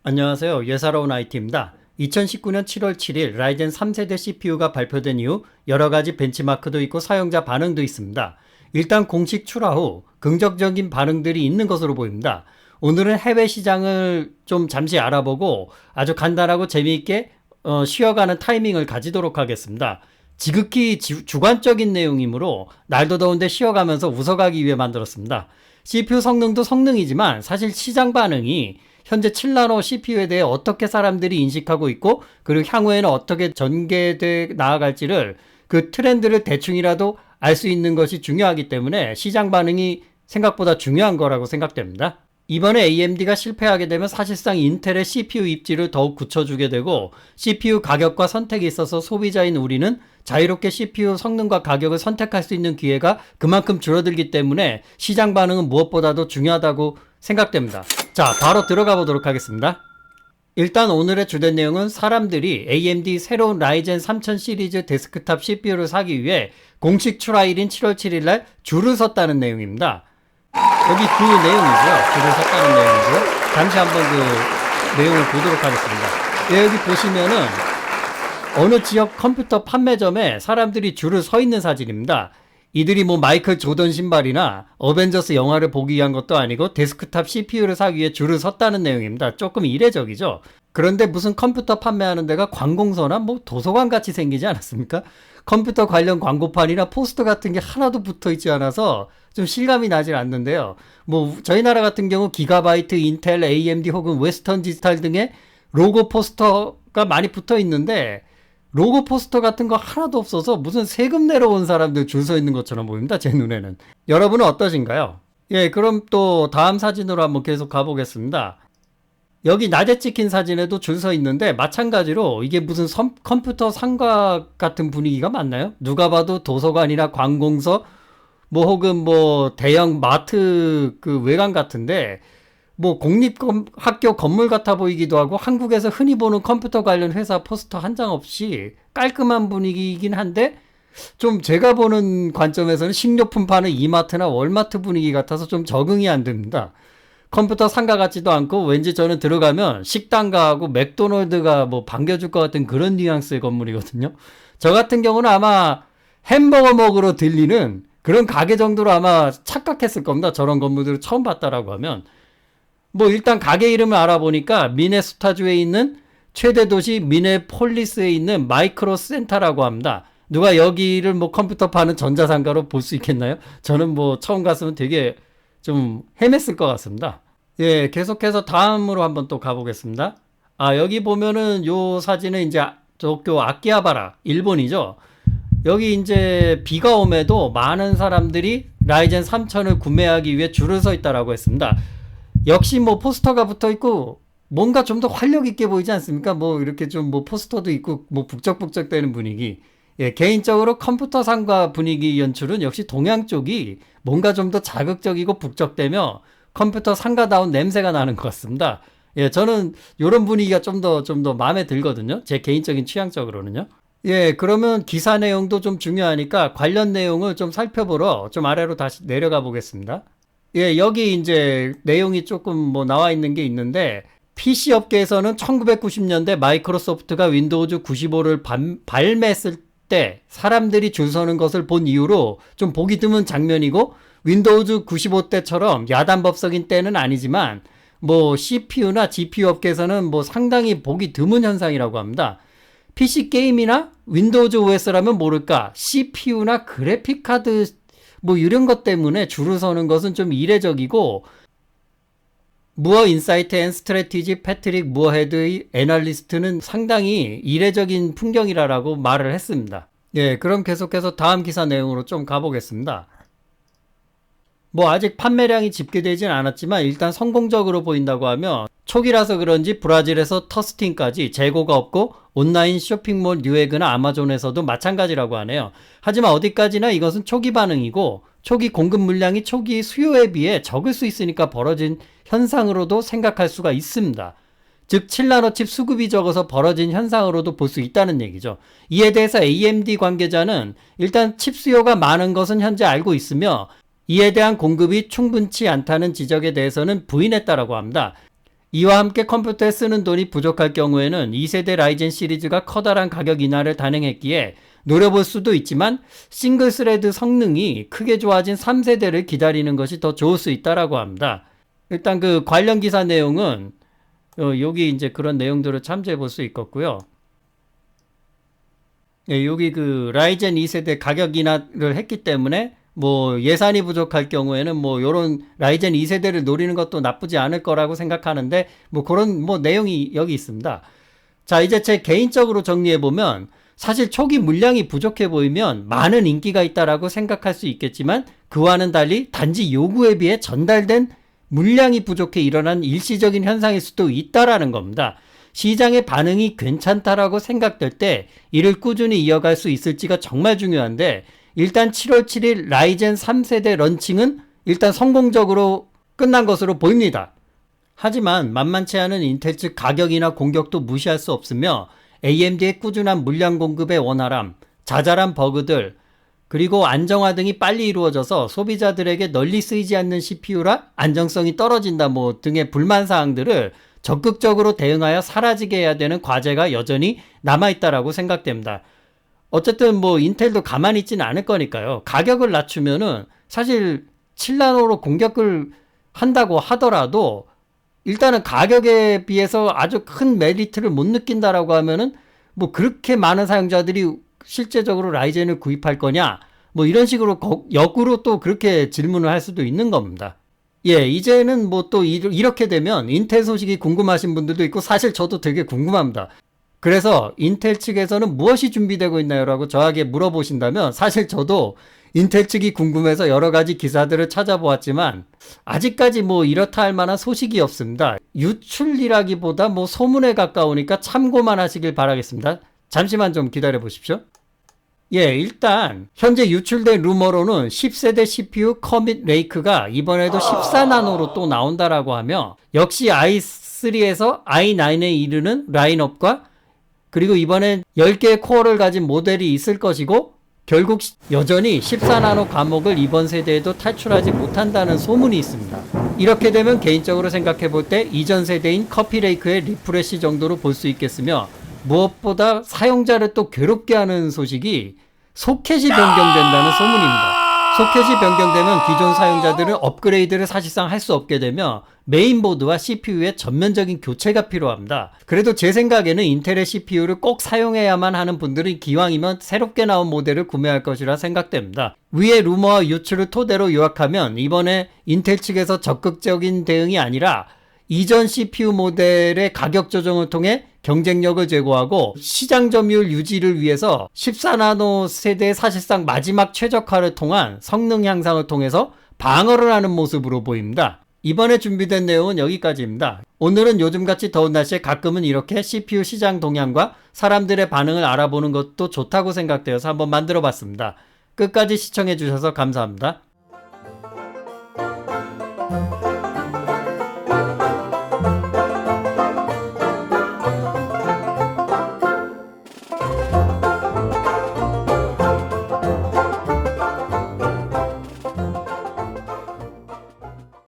안녕하세요. 예사로운 IT입니다. 2019년 7월 7일 라이젠 3세대 CPU가 발표된 이후 여러가지 벤치마크도 있고 사용자 반응도 있습니다. 일단 공식 출하 후 긍정적인 반응들이 있는 것으로 보입니다. 오늘은 해외 시장을 좀 잠시 알아보고 아주 간단하고 재미있게 쉬어가는 타이밍을 가지도록 하겠습니다. 지극히 주관적인 내용이므로 날도 더운데 쉬어가면서 웃어가기 위해 만들었습니다. CPU 성능도 성능이지만 사실 시장 반응이 현재 7나노 CPU에 대해 어떻게 사람들이 인식하고 있고 그리고 향후에는 어떻게 전개돼 나아갈지를 그 트렌드를 대충이라도 알 수 있는 것이 중요하기 때문에 시장 반응이 생각보다 중요한 거라고 생각됩니다. 이번에 AMD가 실패하게 되면 사실상 인텔의 CPU 입지를 더욱 굳혀주게 되고 CPU 가격과 선택에 있어서 소비자인 우리는 자유롭게 CPU 성능과 가격을 선택할 수 있는 기회가 그만큼 줄어들기 때문에 시장 반응은 무엇보다도 중요하다고 생각됩니다. 자, 바로 들어가 보도록 하겠습니다. 일단 오늘의 주된 내용은 사람들이 AMD 새로운 라이젠 3000 시리즈 데스크탑 CPU를 사기 위해 공식 출하일인 7월 7일 날 줄을 섰다는 내용입니다. 여기 그 내용이고요. 줄을 섰다는 내용이고요. 잠시 한번 그 내용을 보도록 하겠습니다. 예, 여기 보시면은 어느 지역 컴퓨터 판매점에 사람들이 줄을 서 있는 사진입니다. 이들이 뭐 마이클 조던 신발이나 어벤져스 영화를 보기 위한 것도 아니고 데스크탑 CPU를 사기 위해 줄을 섰다는 내용입니다. 조금 이례적이죠. 그런데 무슨 컴퓨터 판매하는 데가 관공서나 뭐 도서관 같이 생기지 않았습니까? 컴퓨터 관련 광고판이나 포스터 같은 게 하나도 붙어 있지 않아서 좀 실감이 나질 않는데요. 뭐 저희 나라 같은 경우 기가바이트, 인텔, AMD 혹은 웨스턴 디지털 등의 로고 포스터가 많이 붙어 있는데 로고 포스터 같은 거 하나도 없어서 무슨 세금 내러 온 사람들 줄 서 있는 것처럼 보입니다. 제 눈에는. 여러분은 어떠신가요? 예, 그럼 또 다음 사진으로 한번 계속 가보겠습니다. 여기 낮에 찍힌 사진에도 줄 서 있는데 마찬가지로 이게 무슨 컴퓨터 상가 같은 분위기가 맞나요? 누가 봐도 도서관이나 관공서 뭐 혹은 뭐 대형 마트 그 외관 같은데 뭐 공립학교 건물 같아 보이기도 하고 한국에서 흔히 보는 컴퓨터 관련 회사 포스터 한 장 없이 깔끔한 분위기이긴 한데 좀 제가 보는 관점에서는 식료품 파는 이마트나 월마트 분위기 같아서 좀 적응이 안 됩니다. 컴퓨터 상가 같지도 않고 왠지 저는 들어가면 식당가하고 맥도날드가 뭐 반겨줄 것 같은 그런 뉘앙스의 건물이거든요. 저 같은 경우는 아마 햄버거 먹으러 들리는 그런 가게 정도로 아마 착각했을 겁니다. 저런 건물들을 처음 봤다라고 하면. 뭐 일단 가게 이름을 알아보니까 미네소타주에 있는 최대 도시 미네폴리스에 있는 마이크로 센터라고 합니다. 누가 여기를 뭐 컴퓨터 파는 전자상가로 볼 수 있겠나요? 저는 뭐 처음 갔으면 되게 좀 헤맸을 것 같습니다. 예, 계속해서 다음으로 한번 또 가보겠습니다. 아, 여기 보면은 요 사진은 이제 도쿄 아키하바라, 일본이죠. 여기 이제 비가 오매도 많은 사람들이 라이젠 3000을 구매하기 위해 줄을 서 있다라고 했습니다. 역시 뭐 포스터가 붙어 있고 뭔가 좀 더 활력 있게 보이지 않습니까? 뭐 이렇게 좀 뭐 포스터도 있고 뭐 북적북적 되는 분위기. 예, 개인적으로 컴퓨터 상가 분위기 연출은 역시 동양 쪽이 뭔가 좀 더 자극적이고 북적대며 컴퓨터 상가다운 냄새가 나는 것 같습니다. 예, 저는 이런 분위기가 좀 더 마음에 들거든요. 제 개인적인 취향적으로는요. 예, 그러면 기사 내용도 좀 중요하니까 관련 내용을 좀 살펴보러 좀 아래로 다시 내려가 보겠습니다. 예, 여기 이제 내용이 조금 뭐 나와 있는 게 있는데 PC 업계에서는 1990년대 마이크로소프트가 윈도우즈 95를 발매했을 때 사람들이 줄 서는 것을 본 이후로 좀 보기 드문 장면이고 윈도우즈 95 때처럼 야단법석인 때는 아니지만 뭐 CPU나 GPU 업계에서는 뭐 상당히 보기 드문 현상이라고 합니다. PC 게임이나 윈도우즈 OS라면 모를까 CPU나 그래픽카드 뭐 이런 것 때문에 줄을 서는 것은 좀 이례적이고 무어 인사이트 앤 스트래티지 패트릭 무어헤드의 애널리스트는 상당히 이례적인 풍경이라고 말을 했습니다. 예, 그럼 계속해서 다음 기사 내용으로 좀 가보겠습니다. 뭐 아직 판매량이 집계되진 않았지만 일단 성공적으로 보인다고 하면 초기라서 그런지 브라질에서 터스팅까지 재고가 없고 온라인 쇼핑몰 뉴에그나 아마존에서도 마찬가지라고 하네요. 하지만 어디까지나 이것은 초기 반응이고 초기 공급 물량이 초기 수요에 비해 적을 수 있으니까 벌어진 현상으로도 생각할 수가 있습니다. 즉 7나노 칩 수급이 적어서 벌어진 현상으로도 볼 수 있다는 얘기죠. 이에 대해서 AMD 관계자는 일단 칩 수요가 많은 것은 현재 알고 있으며 이에 대한 공급이 충분치 않다는 지적에 대해서는 부인했다라고 합니다. 이와 함께 컴퓨터에 쓰는 돈이 부족할 경우에는 2세대 라이젠 시리즈가 커다란 가격 인하를 단행했기에 노려볼 수도 있지만 싱글 스레드 성능이 크게 좋아진 3세대를 기다리는 것이 더 좋을 수 있다라고 합니다. 일단 그 관련 기사 내용은 여기 이제 그런 내용들을 참조해 볼 수 있겠고요. 예, 여기 그 라이젠 2세대 가격 인하를 했기 때문에 뭐 예산이 부족할 경우에는 뭐 요런 라이젠 2세대를 노리는 것도 나쁘지 않을 거라고 생각하는데 뭐 그런 뭐 내용이 여기 있습니다. 자, 이제 제 개인적으로 정리해 보면 사실 초기 물량이 부족해 보이면 많은 인기가 있다라고 생각할 수 있겠지만 그와는 달리 단지 요구에 비해 전달된 물량이 부족해 일어난 일시적인 현상일 수도 있다라는 겁니다. 시장의 반응이 괜찮다라고 생각될 때 이를 꾸준히 이어갈 수 있을지가 정말 중요한데 일단 7월 7일 라이젠 3세대 런칭은 일단 성공적으로 끝난 것으로 보입니다. 하지만 만만치 않은 인텔 측 가격이나 공격도 무시할 수 없으며 AMD의 꾸준한 물량 공급의 원활함, 자잘한 버그들, 그리고 안정화 등이 빨리 이루어져서 소비자들에게 널리 쓰이지 않는 CPU라 안정성이 떨어진다 뭐 등의 불만사항들을 적극적으로 대응하여 사라지게 해야 되는 과제가 여전히 남아있다라고 생각됩니다. 어쨌든 뭐 인텔도 가만히 있지는 않을 거니까요. 가격을 낮추면은 사실 7나노로 공격을 한다고 하더라도 일단은 가격에 비해서 아주 큰 메리트를 못 느낀다라고 하면은 뭐 그렇게 많은 사용자들이 실제적으로 라이젠을 구입할 거냐 뭐 이런 식으로 역으로 또 그렇게 질문을 할 수도 있는 겁니다. 예, 이제는 뭐 또 이렇게 되면 인텔 소식이 궁금하신 분들도 있고 사실 저도 되게 궁금합니다. 그래서 인텔 측에서는 무엇이 준비되고 있나요? 라고 저에게 물어보신다면 사실 저도 인텔 측이 궁금해서 여러 가지 기사들을 찾아보았지만 아직까지 뭐 이렇다 할 만한 소식이 없습니다. 유출이라기보다 뭐 소문에 가까우니까 참고만 하시길 바라겠습니다. 잠시만 좀 기다려 보십시오. 예, 일단 현재 유출된 루머로는 10세대 CPU 커밋 레이크가 이번에도 14나노로 또 나온다라고 하며 역시 i3에서 i9에 이르는 라인업과 그리고 이번엔 10개의 코어를 가진 모델이 있을 것이고 결국 여전히 14나노 과목을 이번 세대에도 탈출하지 못한다는 소문이 있습니다. 이렇게 되면 개인적으로 생각해 볼 때 이전 세대인 커피레이크의 리프레시 정도로 볼 수 있겠으며 무엇보다 사용자를 또 괴롭게 하는 소식이 소켓이 변경된다는 소문입니다. 소켓이 변경되면 기존 사용자들은 업그레이드를 사실상 할 수 없게 되며 메인보드와 CPU의 전면적인 교체가 필요합니다. 그래도 제 생각에는 인텔의 CPU를 꼭 사용해야만 하는 분들은 기왕이면 새롭게 나온 모델을 구매할 것이라 생각됩니다. 위의 루머와 유출을 토대로 요약하면 이번에 인텔 측에서 적극적인 대응이 아니라 이전 CPU 모델의 가격 조정을 통해 경쟁력을 제고하고 시장 점유율 유지를 위해서 14나노 세대의 사실상 마지막 최적화를 통한 성능 향상을 통해서 방어를 하는 모습으로 보입니다. 이번에 준비된 내용은 여기까지입니다. 오늘은 요즘같이 더운 날씨에 가끔은 이렇게 CPU 시장 동향과 사람들의 반응을 알아보는 것도 좋다고 생각되어서 한번 만들어 봤습니다. 끝까지 시청해 주셔서 감사합니다.